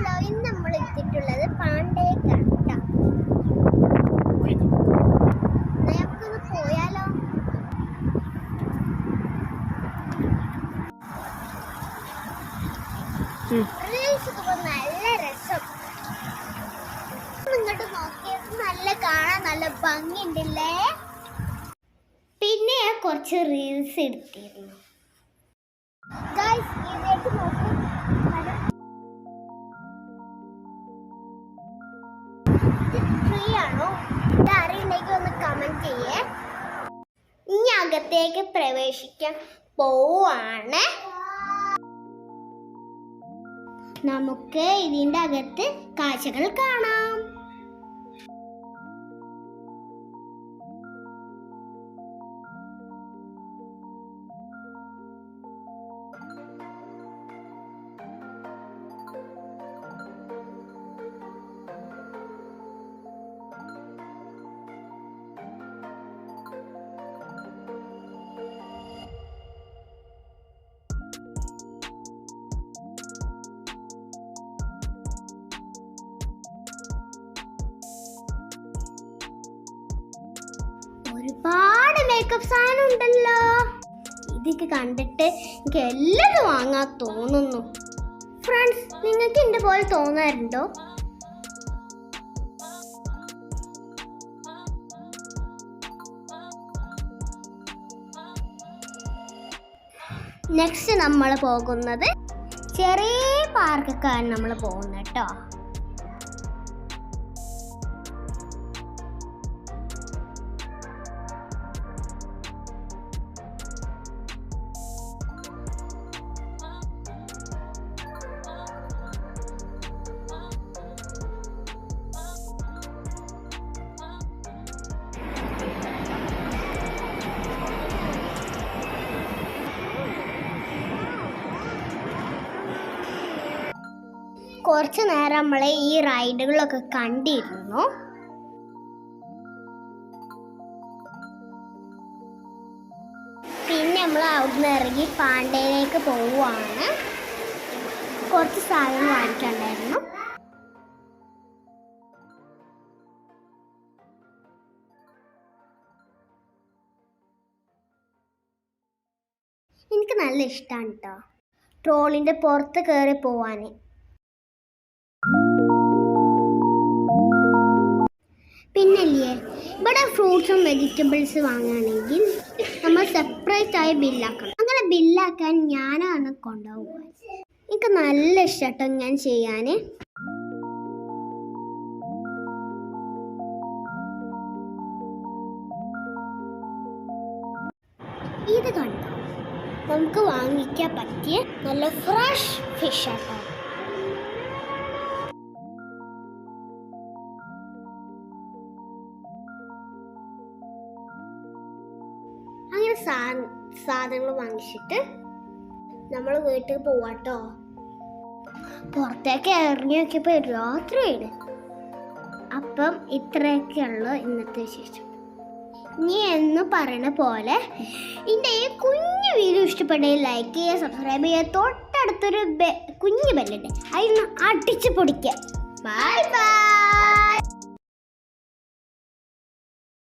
Hello, ഇന്ന് നമ്മൾ എത്തിയിട്ടുള്ളത് പാണ്ടേക്കാണ് കേട്ടോ. നമുക്കൊന്ന് പോയാലോ? നല്ല രസം. ഇങ്ങോട്ട് നോക്കിയത് നല്ല കാണാൻ നല്ല ഭംഗിയുണ്ടല്ലേ. പിന്നെ കുറച്ച് റീൽസ് എടുത്തിരുന്നു. ആണോ അറിയില്ലെങ്കിൽ ഒന്ന് കമന്റ് ചെയ്യേ. ഇനി അകത്തേക്ക് പ്രവേശിക്കാൻ പോവാണ്. നമുക്ക് ഇതിന്റെ അകത്ത് കാഴ്ചകൾ കാണാം. ഒരുപാട് മേക്കപ്പ് സാധനം ഉണ്ടല്ലോ. ഇതൊക്കെ കണ്ടിട്ട് എനിക്ക് എല്ലാം വാങ്ങാൻ തോന്നുന്നു. ഫ്രണ്ട്സ്, നിങ്ങൾക്ക് എന്റെ പോലെ തോന്നാറുണ്ടോ? നെക്സ്റ്റ് നമ്മൾ പോകുന്നത് ചെറിയ പാർക്കൊക്കെയാണ് നമ്മൾ പോകുന്നത് കേട്ടോ. കുറച്ചു നേരം നമ്മളെ ഈ റൈഡുകളൊക്കെ കണ്ടിരുന്നു. പിന്നെ നമ്മൾ അവിടുന്ന് ഇറങ്ങി പാണ്ടയിലേക്ക് പോവുകയാണ്. കുറച്ച് സാധനം വാങ്ങിക്കണ്ടായിരുന്നു. എനിക്ക് നല്ല ഇഷ്ടമാണ് കേട്ടോ ട്രോളിൻ്റെ പുറത്ത് കയറി പോവാൻ. പിന്നല്ലേ ഇവിടെ ഫ്രൂട്ട്സും വെജിറ്റബിൾസ് വാങ്ങുകയാണെങ്കിൽ നമ്മൾ സെപ്പറേറ്റ് ആയി ബില്ലാക്കണം. അങ്ങനെ ബില്ലാക്കാൻ ഞാനാണ് കൊണ്ടുപോകുക. എനിക്ക് നല്ല ഇഷ്ടട്ടോ ഞാൻ ചെയ്യാൻ. ഇത് കണ്ടോ, നമുക്ക് വാങ്ങിക്കാൻ പറ്റിയ നല്ല ഫ്രഷ് ഫിഷ് ആട്ടോ. അങ്ങനെ സാധനങ്ങൾ വാങ്ങിച്ചിട്ട് നമ്മൾ വീട്ടിൽ പോവാട്ടോ. പുറത്തേക്ക് ഇറങ്ങി നോക്കിയപ്പോൾ രാത്രിയാണ്. അപ്പം ഇത്രയൊക്കെയുള്ളൂ ഇന്നത്തെ വിശേഷം. ഇനി എന്ന് പറയണ പോലെ എൻ്റെ ഈ കുഞ്ഞു വീഡിയോ ഇഷ്ടപ്പെടുകയും ലൈക്ക് ചെയ്യുക, സബ്സ്ക്രൈബ് ചെയ്യുക. തൊട്ടടുത്തൊരു കുഞ്ഞു ബെല്ലുണ്ട്, അതിൽ നിന്ന് അടിച്ച് പൊടിക്കുക. Bye bye.